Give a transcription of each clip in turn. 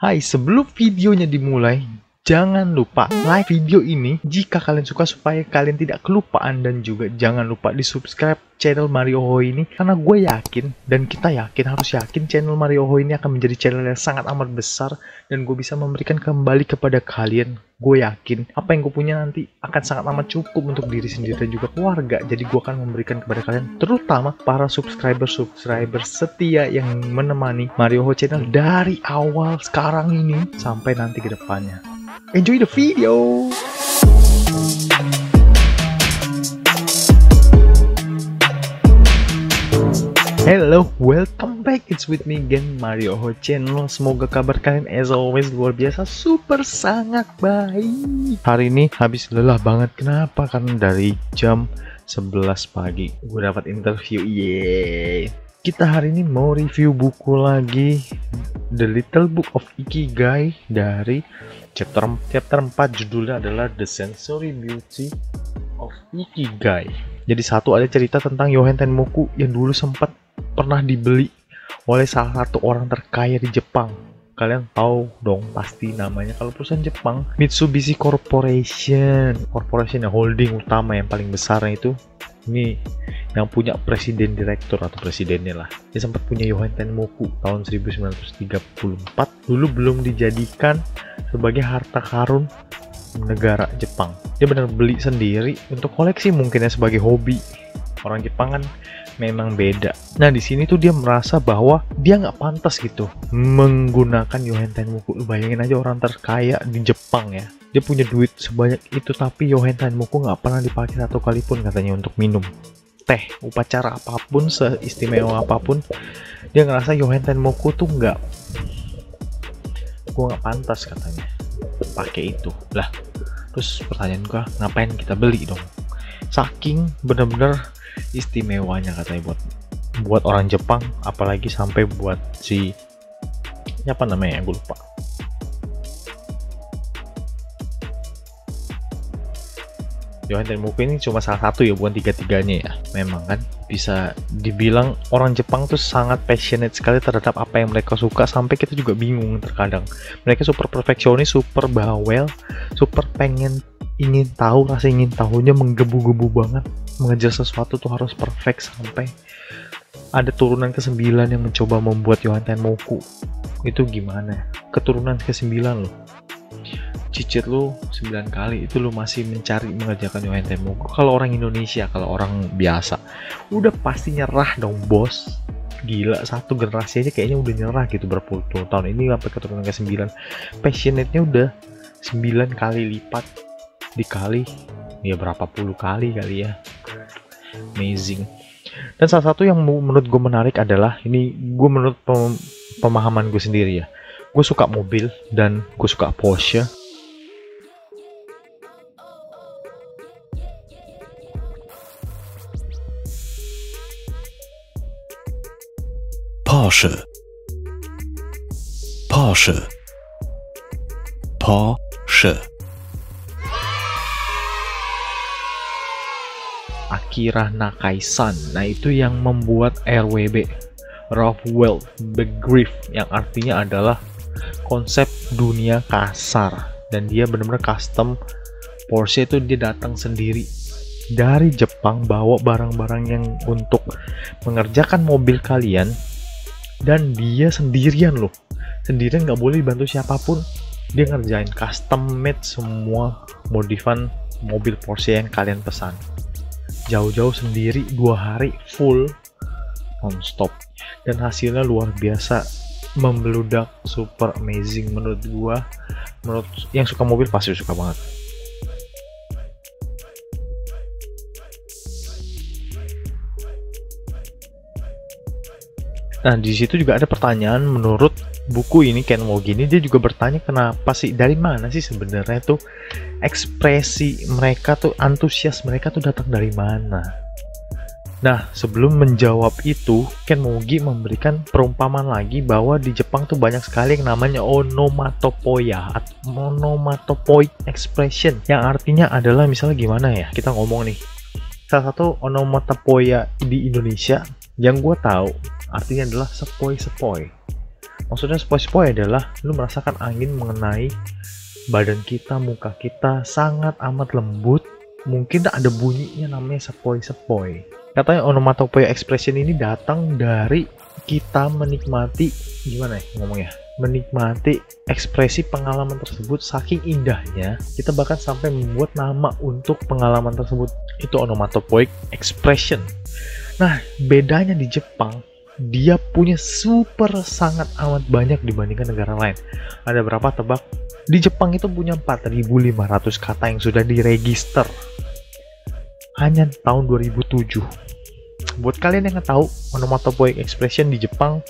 Hai, sebelum videonya dimulai, jangan lupa like video ini jika kalian suka supaya kalian tidak kelupaan, dan juga jangan lupa di subscribe channel Mario Ohoy ini, karena gue yakin dan kita yakin, harus yakin channel Mario Ohoy ini akan menjadi channel yang sangat amat besar dan gue bisa memberikan kembali kepada kalian. Gue yakin apa yang gue punya nanti akan sangat amat cukup untuk diri sendiri dan juga keluarga. Jadi gue akan memberikan kepada kalian, terutama para subscriber setia yang menemani Mario Ohoy channel dari awal sekarang ini sampai nanti ke depannya. Enjoy the video. Hello, welcome back. It's with me again, Mario Ohoy channel. Semoga kabar kalian as always luar biasa, super sangat baik. Hari ini habis lelah banget. Kenapa? Karena dari jam 11 pagi gue dapat interview. Yeay. Kita hari ini mau review buku lagi, The Little Book of Ikigai, dari chapter 4, judulnya adalah The Sensory Beauty of Ikigai. Jadi satu, ada cerita tentang Yohen Tenmoku yang dulu sempat pernah dibeli oleh salah satu orang terkaya di Jepang. Kalian tahu dong pasti namanya, kalau perusahaan Jepang, Mitsubishi Corporation yang holding utama yang paling besarnya itu. Ini yang punya presiden direktur atau presidennya lah. Dia sempat punya Yohen Tenmoku tahun 1934. Dulu belum dijadikan sebagai harta karun negara Jepang. Dia benar beli sendiri untuk koleksi, mungkinnya sebagai hobi. Orang Jepang kan memang beda. Nah, di sini tuh dia merasa bahwa dia nggak pantas gitu menggunakan Yohen Tenmoku. Lu bayangin aja, orang terkaya di Jepang ya, dia punya duit sebanyak itu, tapi Yohen Tenmoku nggak pernah dipakai satu kali pun katanya untuk minum teh, upacara apapun, seistimewa apapun. Dia ngerasa Yohen Tenmoku tuh nggak pantas katanya pakai itu lah. Terus pertanyaan gua, ngapain kita beli dong? Saking bener-bener istimewanya katanya buat orang Jepang, apalagi sampai buat si apa namanya, gue lupa. Yohen Tenmoku ini cuma salah satu ya, bukan tiga-tiganya ya. Memang kan bisa dibilang orang Jepang tuh sangat passionate sekali terhadap apa yang mereka suka, sampai kita juga bingung terkadang. Mereka super perfeksionis, super bawel, super ingin tahu, rasa ingin tahunya menggebu-gebu banget, mengejar sesuatu tuh harus perfect. Sampai ada turunan ke-9 yang mencoba membuat Yohen Tenmoku. Itu gimana? Keturunan ke-9 loh. Cicit lu 9 kali itu lu masih mencari mengerjakan Yohen Tenmoku. Kalau orang Indonesia, kalau orang biasa, udah pasti nyerah dong bos. Gila, satu generasi aja kayaknya udah nyerah gitu berpuluh-puluh tahun. Ini sampai keturunan ke-9. Passionate-nya udah 9 kali lipat, dikali ya berapa puluh kali ya. Amazing. Dan salah satu yang menurut gue menarik adalah, ini gue menurut pemahaman gue sendiri ya, gue suka mobil dan gue suka Porsche. Porsche. Akira Nakaisan. Nah, itu yang membuat RWB, Rough World Begriff, yang artinya adalah konsep dunia kasar. Dan dia benar-benar custom Porsche itu, dia datang sendiri dari Jepang, bawa barang-barang yang untuk mengerjakan mobil kalian, dan dia sendirian loh, sendirian, nggak boleh dibantu siapapun. Dia ngerjain custom made semua modifan mobil Porsche yang kalian pesan, jauh-jauh sendiri, 2 hari full non-stop, dan hasilnya luar biasa, membeludak, super amazing menurut gua. Menurut yang suka mobil pasti suka banget. Nah, di situ juga ada pertanyaan, menurut buku ini Ken Wogini, dia juga bertanya kenapa sih, dari mana sih sebenarnya tuh ekspresi mereka tuh, antusias mereka tuh datang dari mana. Nah, sebelum menjawab itu, Ken Mogi memberikan perumpamaan lagi bahwa di Jepang tuh banyak sekali yang namanya onomatopoeia atau onomatopoeic expression, yang artinya adalah, misalnya gimana ya, kita ngomong nih, salah satu onomatopoeia di Indonesia yang gue tahu artinya adalah sepoi-sepoi. Maksudnya sepoi-sepoi adalah lu merasakan angin mengenai badan kita, muka kita sangat amat lembut. Mungkin ada bunyinya namanya sepoi-sepoi. Katanya onomatopoeia expression ini datang dari kita menikmati, gimana ya ngomongnya, menikmati ekspresi pengalaman tersebut saking indahnya, kita bahkan sampai membuat nama untuk pengalaman tersebut. Itu onomatopoeic expression. Nah, bedanya di Jepang, dia punya super sangat amat banyak dibandingkan negara lain. Ada berapa tebak? Di Jepang itu punya 4.500 kata yang sudah diregister hanya tahun 2007. Buat kalian yang nggak tahu onomatopoeic expression di Jepang,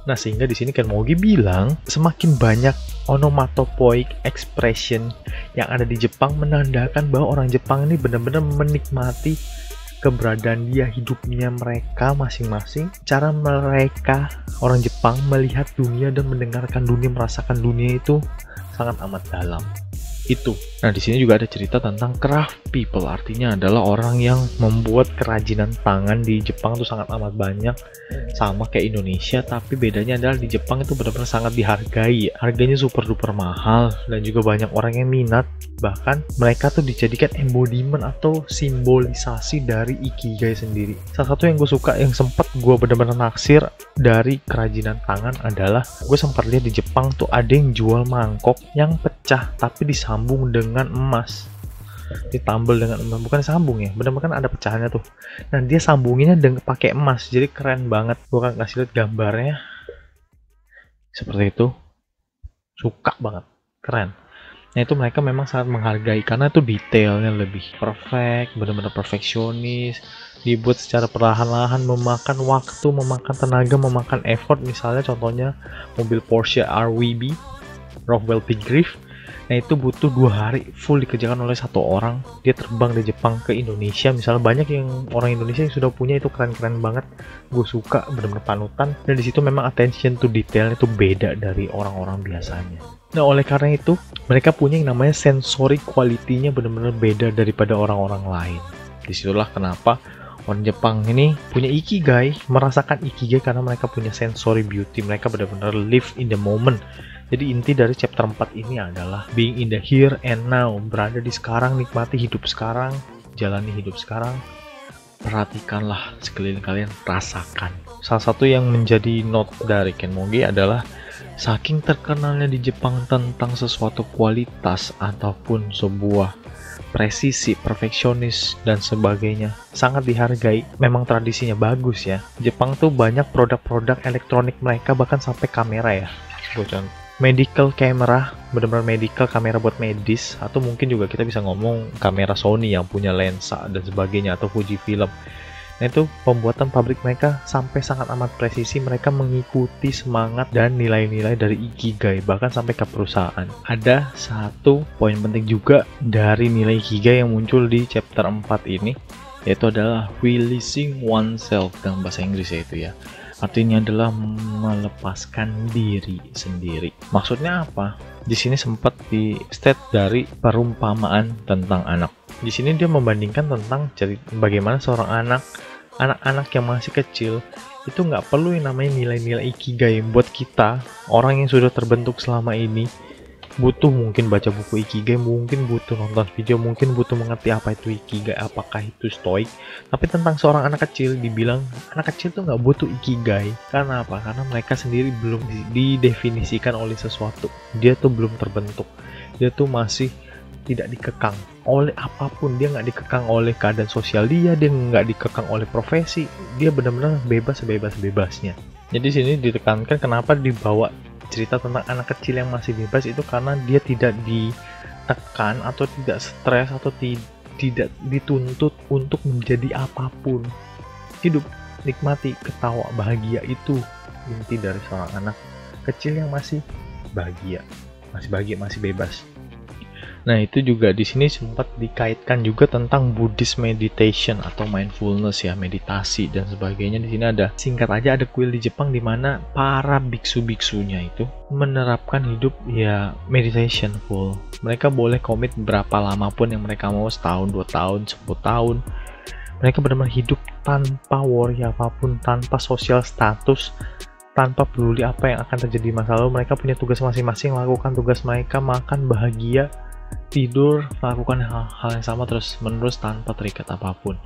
nah sehingga di sini Ken Mogi bilang semakin banyak onomatopoeic expression yang ada di Jepang menandakan bahwa orang Jepang ini benar-benar menikmati keberadaan dia, hidupnya mereka masing-masing, cara mereka orang Jepang melihat dunia dan mendengarkan dunia, merasakan dunia itu sangat amat dalam. Itu. Nah, di sini juga ada cerita tentang craft people, artinya adalah orang yang membuat kerajinan tangan. Di Jepang itu sangat amat banyak, sama kayak Indonesia, tapi bedanya adalah di Jepang itu benar-benar sangat dihargai. Harganya super duper mahal dan juga banyak orang yang minat. Bahkan mereka tuh dijadikan embodiment atau simbolisasi dari ikigai sendiri. Salah satu yang gue suka, yang sempat gue benar-benar naksir dari kerajinan tangan adalah gue sempat lihat di Jepang tuh ada yang jual mangkok yang pecah tapi disambung dengan emas, ditambal dengan emas, bukan sambung ya, benar-benar kan ada pecahannya tuh. Nah, dia sambunginnya dengan pakai emas, jadi keren banget. Gue akan kasih lihat gambarnya seperti itu, suka banget, keren. Nah, itu mereka memang sangat menghargai karena itu detailnya lebih perfect, benar-benar perfeksionis, dibuat secara perlahan-lahan, memakan waktu, memakan tenaga, memakan effort. Misalnya contohnya mobil Porsche RWB, Rockwell Pigriff. Nah, itu butuh 2 hari full dikerjakan oleh satu orang. Dia terbang dari Jepang ke Indonesia. Misalnya banyak yang orang Indonesia yang sudah punya, itu keren-keren banget. Gue suka, benar-benar panutan. Dan di situ memang attention to detail itu beda dari orang-orang biasanya. Nah, oleh karena itu mereka punya yang namanya sensory quality-nya benar-benar beda daripada orang-orang lain. Disitulah kenapa orang Jepang ini punya ikigai, merasakan ikigai karena mereka punya sensory beauty. Mereka benar-benar live in the moment. Jadi inti dari chapter 4 ini adalah being in the here and now, berada di sekarang, nikmati hidup sekarang, jalani hidup sekarang. Perhatikanlah sekeliling kalian, rasakan. Salah satu yang menjadi note dari Ken Mogi adalah saking terkenalnya di Jepang tentang sesuatu kualitas ataupun sebuah presisi, perfeksionis dan sebagainya, sangat dihargai. Memang tradisinya bagus ya. Jepang tuh banyak produk-produk elektronik mereka, bahkan sampai kamera ya. Contoh medical camera, benar-benar medical kamera buat medis, atau mungkin juga kita bisa ngomong kamera Sony yang punya lensa dan sebagainya, atau Fujifilm. Nah, itu pembuatan pabrik mereka sampai sangat amat presisi. Mereka mengikuti semangat dan nilai-nilai dari ikigai, bahkan sampai ke perusahaan. Ada satu poin penting juga dari nilai ikigai yang muncul di chapter 4 ini, yaitu adalah releasing oneself dalam bahasa Inggris ya itu ya. Artinya adalah melepaskan diri sendiri. Maksudnya apa? Di sini sempat di state dari perumpamaan tentang anak. Di sini dia membandingkan tentang bagaimana seorang anak-anak yang masih kecil itu nggak perlu yang namanya nilai-nilai ikigai. Buat kita, orang yang sudah terbentuk selama ini, butuh mungkin baca buku ikigai, mungkin butuh nonton video, mungkin butuh mengerti apa itu ikigai, apakah itu stoik. Tapi tentang seorang anak kecil, dibilang anak kecil tuh nggak butuh ikigai. Karena apa? Karena mereka sendiri belum didefinisikan oleh sesuatu. Dia tuh belum terbentuk. Dia tuh masih tidak dikekang oleh apapun. Dia nggak dikekang oleh keadaan sosial dia nggak dikekang oleh profesi. Dia benar-benar bebas sebebas-bebasnya. Jadi sini ditekankan kenapa dibawa cerita tentang anak kecil yang masih bebas itu karena dia tidak ditekan atau tidak stres atau tidak dituntut untuk menjadi apapun. Hidup, nikmati, ketawa, bahagia, itu inti dari seorang anak kecil yang masih bahagia, masih bebas. Nah, itu juga di sini sempat dikaitkan juga tentang Buddhist meditation atau mindfulness ya, meditasi dan sebagainya. Di sini ada, singkat aja, ada kuil di Jepang di mana para biksu-biksunya itu menerapkan hidup ya meditation full. Mereka boleh komit berapa lama pun yang mereka mau, setahun, 2 tahun, 10 tahun. Mereka benar-benar hidup tanpa worry apapun, tanpa sosial status, tanpa peduli apa yang akan terjadi di masa lalu. Mereka punya tugas masing-masing, lakukan tugas mereka, makan, bahagia, tidur, lakukan hal-hal yang sama terus menerus tanpa terikat apapun.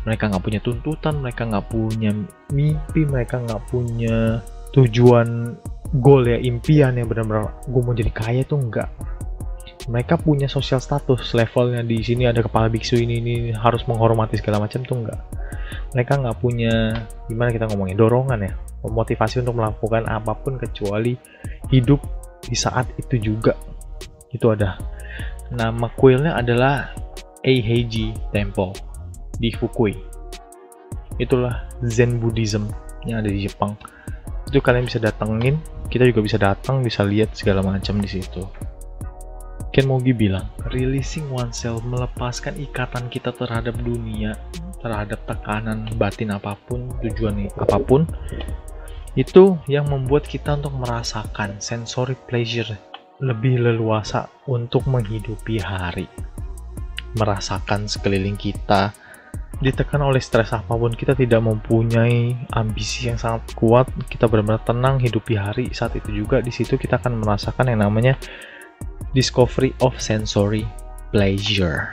Mereka nggak punya tuntutan, mereka nggak punya mimpi, mereka nggak punya tujuan, goal ya, impian yang benar-benar gue mau jadi kaya tuh enggak. Mereka punya sosial status, levelnya di sini ada kepala biksu ini harus menghormati segala macam tuh enggak. Mereka nggak punya, gimana kita ngomongin, dorongan ya, motivasi untuk melakukan apapun kecuali hidup di saat itu juga. Itu ada. Nama kuilnya adalah Eiheiji Temple di Fukui. Itulah Zen Buddhism yang ada di Jepang. Itu kalian bisa datengin, kita juga bisa datang, bisa lihat segala macam di situ. Ken Mogi bilang, releasing oneself, melepaskan ikatan kita terhadap dunia, terhadap tekanan batin apapun, tujuan apapun, itu yang membuat kita untuk merasakan sensory pleasure, lebih leluasa untuk menghidupi hari, merasakan sekeliling kita. Ditekan oleh stres apapun, kita tidak mempunyai ambisi yang sangat kuat, kita benar-benar tenang hidupi hari. Saat itu juga di situ kita akan merasakan yang namanya discovery of sensory pleasure.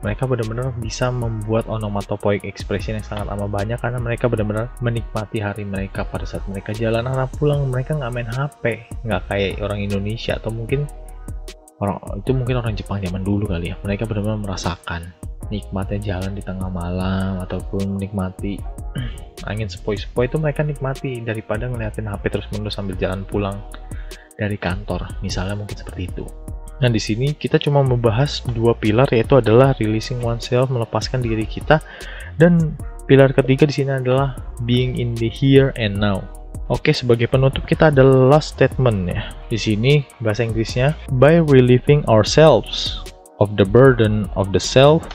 Mereka benar-benar bisa membuat onomatopoeic expression yang sangat amat banyak karena mereka benar-benar menikmati hari mereka. Pada saat mereka jalan arah pulang, mereka nggak main HP, nggak kayak orang Indonesia atau mungkin orang Jepang zaman dulu kali ya. Mereka benar-benar merasakan nikmatnya jalan di tengah malam ataupun menikmati angin sepoi-sepoi. Itu mereka nikmati daripada ngeliatin HP terus-menerus sambil jalan pulang dari kantor, misalnya, mungkin seperti itu. Nah, di sini kita cuma membahas dua pilar, yaitu adalah releasing oneself, melepaskan diri kita, dan pilar ketiga di sini adalah being in the here and now. Oke, sebagai penutup kita ada last statement ya. Di sini bahasa Inggrisnya, by relieving ourselves of the burden of the self,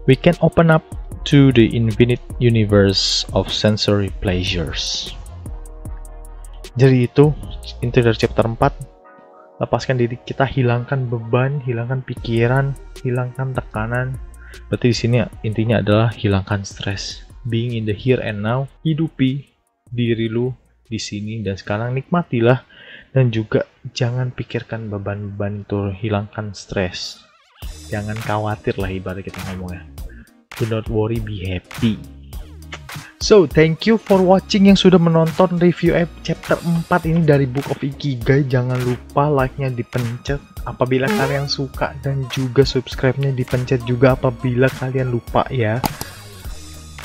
we can open up to the infinite universe of sensory pleasures. Jadi itu inti dari chapter 4. Lepaskan diri kita, hilangkan beban, hilangkan pikiran, hilangkan tekanan. Berarti di sini intinya adalah hilangkan stres. Being in the here and now, hidupi diri lu di sini dan sekarang, nikmatilah, dan juga jangan pikirkan beban-beban itu, hilangkan stres. Jangan khawatir lah ibarat kita ngomongnya. Do not worry, be happy. So, thank you for watching yang sudah menonton review chapter 4 ini dari Book of Ikigai. Jangan lupa like-nya dipencet apabila kalian suka, dan juga subscribe-nya dipencet juga apabila kalian lupa ya.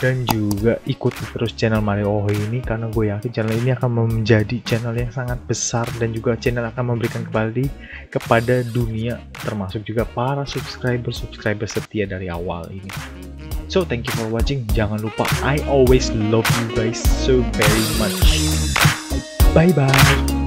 Dan juga ikuti terus channel Mario Oho ini, karena gue yakin channel ini akan menjadi channel yang sangat besar, dan juga channel akan memberikan kembali kepada dunia, termasuk juga para subscriber setia dari awal ini. So, thank you for watching. Jangan lupa, I always love you guys so very much. Bye-bye.